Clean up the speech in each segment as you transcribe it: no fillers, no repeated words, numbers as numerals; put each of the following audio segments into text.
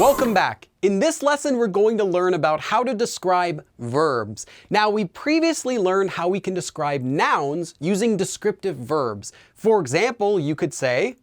Welcome back. In this lesson, we're going to learn about how to describe verbs. Now, we previously learned how we can describe nouns using descriptive verbs. For example, you could say,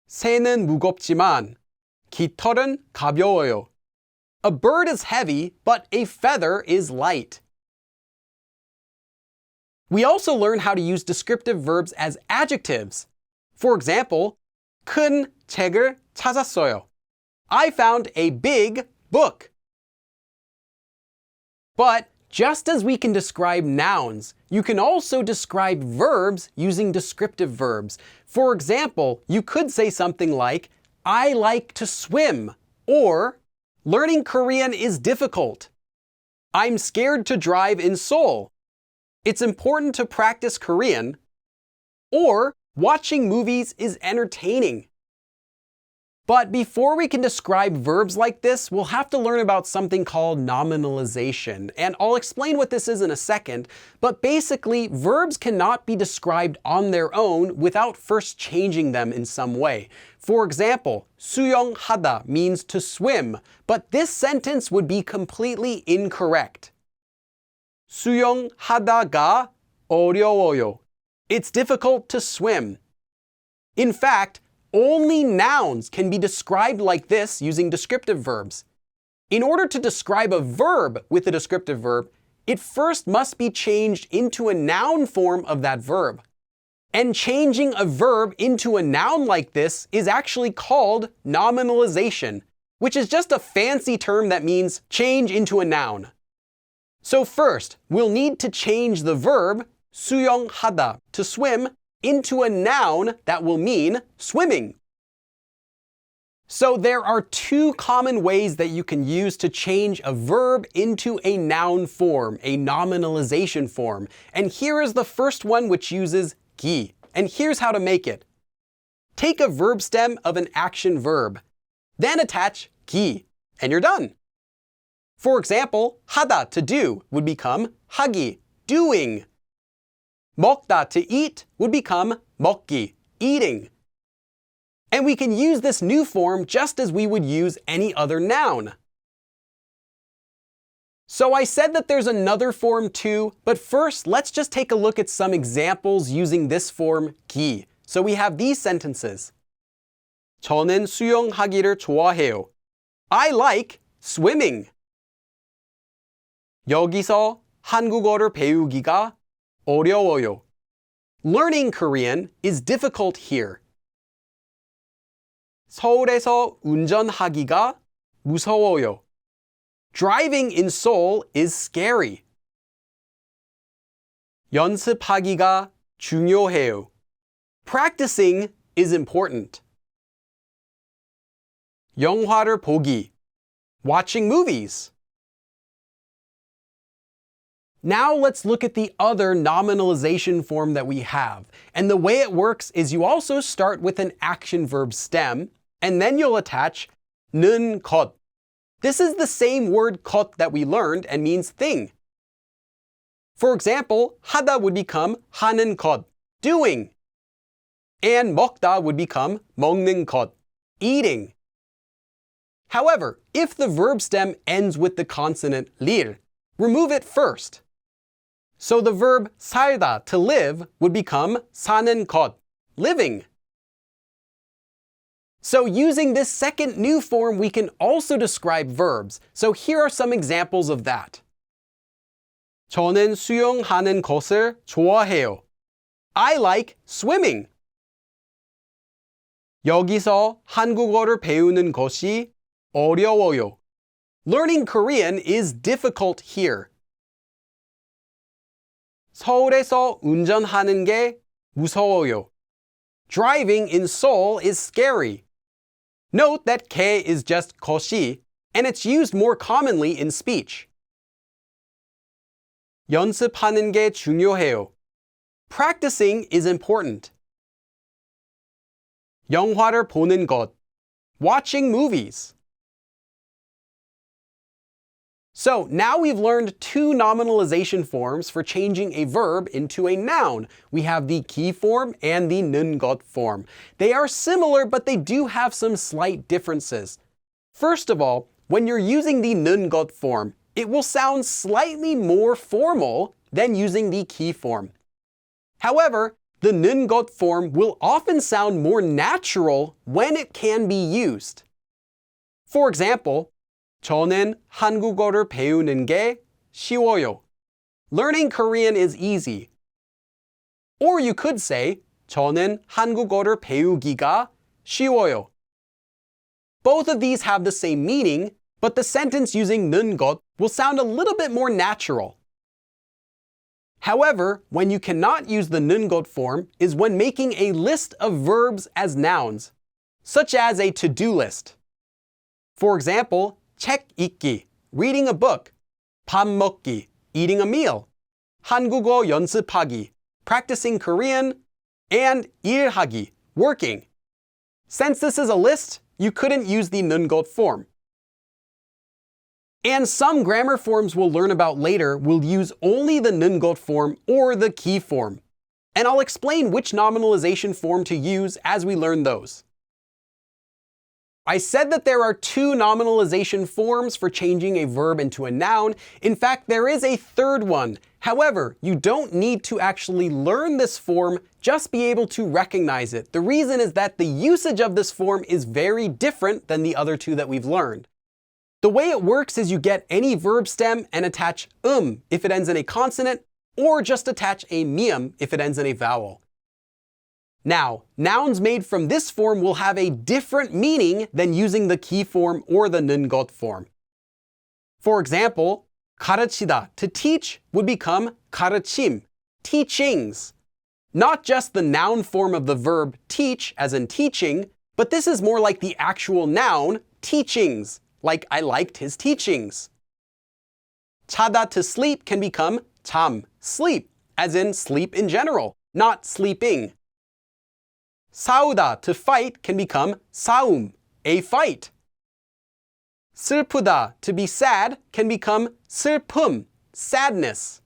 새는 무겁지만 깃털은 가벼워요. A bird is heavy, but a feather is light. We also learned how to use descriptive verbs as adjectives. For example, 큰 책을 찾았어요. I found a big book. But just as we can describe nouns, you can also describe verbs using descriptive verbs. For example, you could say something like, I like to swim, or learning Korean is difficult. I'm scared to drive in Seoul. It's important to practice Korean, or watching movies is entertaining. But before we can describe verbs like this, we'll have to learn about something called nominalization. And I'll explain what this is in a second, but basically, verbs cannot be described on their own without first changing them in some way. For example, 수영하다 means to swim, but this sentence would be completely incorrect. 수영하다가 어려워요. It's difficult to swim. In fact, only nouns can be described like this using descriptive verbs. In order to describe a verb with a descriptive verb, it first must be changed into a noun form of that verb. And changing a verb into a noun like this is actually called nominalization, which is just a fancy term that means change into a noun. So first, we'll need to change the verb 수영하다, to swim, into a noun that will mean swimming. So there are two common ways that you can use to change a verb into a noun form, a nominalization form. And here is the first one, which uses 기. And here's how to make it. Take a verb stem of an action verb, then attach 기, and you're done. For example, 하다, to do, would become 하기, doing. 먹다, to eat, would become 먹기, eating. And we can use this new form just as we would use any other noun. So I said that there's another form too, but first let's just take a look at some examples using this form 기. So we have these sentences. 저는 수영하기를 좋아해요. I like swimming. 여기서 한국어를 배우기가 어려워요. Learning Korean is difficult here. 서울에서 운전하기가 무서워요. Driving in Seoul is scary. 연습하기가 중요해요. Practicing is important. 영화를 보기, watching movies. Now let's look at the other nominalization form that we have. And the way it works is you also start with an action verb stem, and then you'll attach 는 것. This is the same word 것 that we learned and means thing. For example, 하다 would become 하는 것, doing. And 먹다 would become 먹는 것, eating. However, if the verb stem ends with the consonant 릴, remove it first. So the verb 살다, to live, would become 사는 것, living. So using this second new form, we can also describe verbs. So here are some examples of that. 저는 수영하는 것을 좋아해요. I like swimming. 여기서 한국어를 배우는 것이 어려워요. Learning Korean is difficult here. 서울에서 운전하는 게 무서워요. Driving in Seoul is scary. Note that 게 is just 것이, and it's used more commonly in speech. 연습하는 게 중요해요. Practicing is important. 영화를 보는 것, watching movies. So now we've learned two nominalization forms for changing a verb into a noun. We have the 기 form and the 는 것 form. They are similar, but they do have some slight differences. First of all, when you're using the neun got form, it will sound slightly more formal than using the ki form. However, the neun got form will often sound more natural when it can be used. For example, 저는 한국어를 배우는 게 쉬워요. Learning Korean is easy. Or you could say, 저는 한국어를 배우기가 쉬워요. Both of these have the same meaning, but the sentence using neun got will sound a little bit more natural. However, when you cannot use the neun got form is when making a list of verbs as nouns, such as a to-do list. For example, 책 읽기, reading a book, 밥 먹기, eating a meal, 한국어 연습하기, practicing Korean, and 일하기, working. Since this is a list, you couldn't use the neun got form. And some grammar forms we'll learn about later will use only the neun got form or the ki form. And I'll explain which nominalization form to use as we learn those. I said that there are two nominalization forms for changing a verb into a noun. In fact, there is a third one. However, you don't need to actually learn this form, just be able to recognize it. The reason is that the usage of this form is very different than the other two that we've learned. The way it works is you get any verb stem and attach if it ends in a consonant, or just attach a mium if it ends in a vowel. Now, nouns made from this form will have a different meaning than using the ki form or the neun got form. For example, 가르치다, to teach, would become 가르침, teachings. Not just the noun form of the verb teach, as in teaching, but this is more like the actual noun, teachings, like I liked his teachings. 자다, to sleep, can become 잠, sleep, as in sleep in general, not sleeping. 싸우다, to fight, can become 싸움, a fight. 슬프다, to be sad, can become 슬픔, sadness.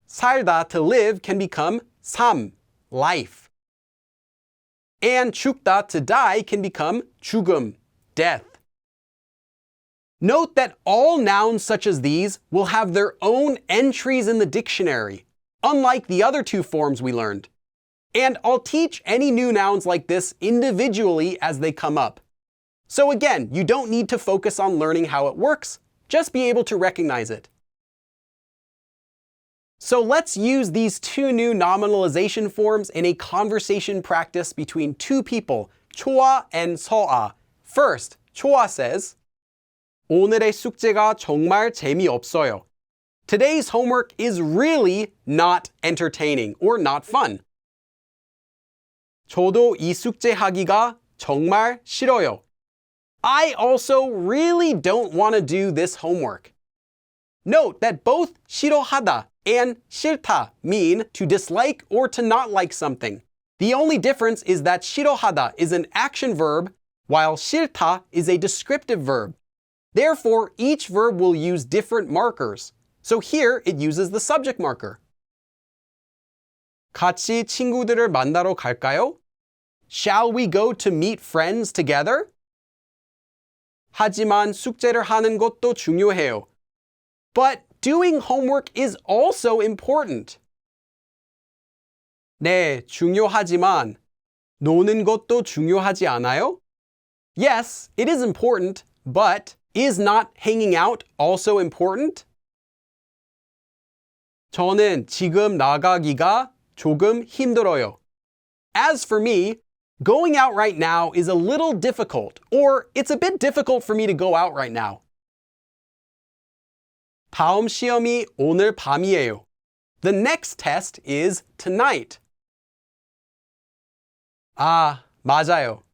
살다, to live, can become 삶, life. And 죽다, to die, can become 죽음, death. Note that all nouns such as these will have their own entries in the dictionary, unlike the other two forms we learned. And I'll teach any new nouns like this individually as they come up. So again, you don't need to focus on learning how it works, just be able to recognize it. So let's use these two new nominalization forms in a conversation practice between two people, 초아 and 서아. First, 초아 says, 오늘의 숙제가 정말 재미없어요. Today's homework is really not entertaining or not fun. 저도 이 숙제 하기가 정말 싫어요. I also really don't want to do this homework. Note that both 싫어하다 and 싫다 mean to dislike or to not like something. The only difference is that 싫어하다 is an action verb, while 싫다 is a descriptive verb. Therefore, each verb will use different markers. So here it uses the subject marker. 같이 친구들을 만나러 갈까요? Shall we go to meet friends together? 하지만 숙제를 하는 것도 중요해요. But doing homework is also important. 네, 중요하지만 노는 것도 중요하지 않아요? Yes, it is important, but is not hanging out also important? 저는 지금 나가기가 조금 힘들어요. As for me, going out right now is a little difficult, or it's a bit difficult for me to go out right now. 다음 시험이 오늘 밤이에요. The next test is tonight. 아, 맞아요.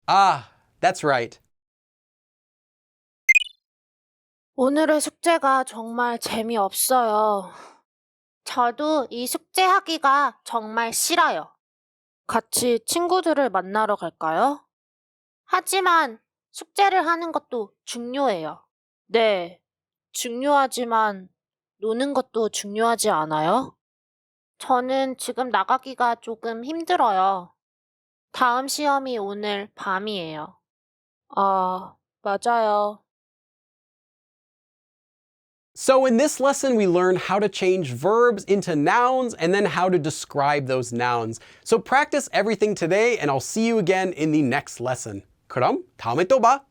Ah, that's right. 오늘의 숙제가 정말 재미없어요. 저도 이 숙제 하기가 정말 싫어요. 같이 친구들을 만나러 갈까요? 하지만 숙제를 하는 것도 중요해요. 네, 중요하지만 노는 것도 중요하지 않아요? 저는 지금 나가기가 조금 힘들어요. 다음 시험이 오늘 밤이에요. 맞아요. So in this lesson, we learned how to change verbs into nouns and then how to describe those nouns. So practice everything today and I'll see you again in the next lesson. 그럼 다음에 또 봐.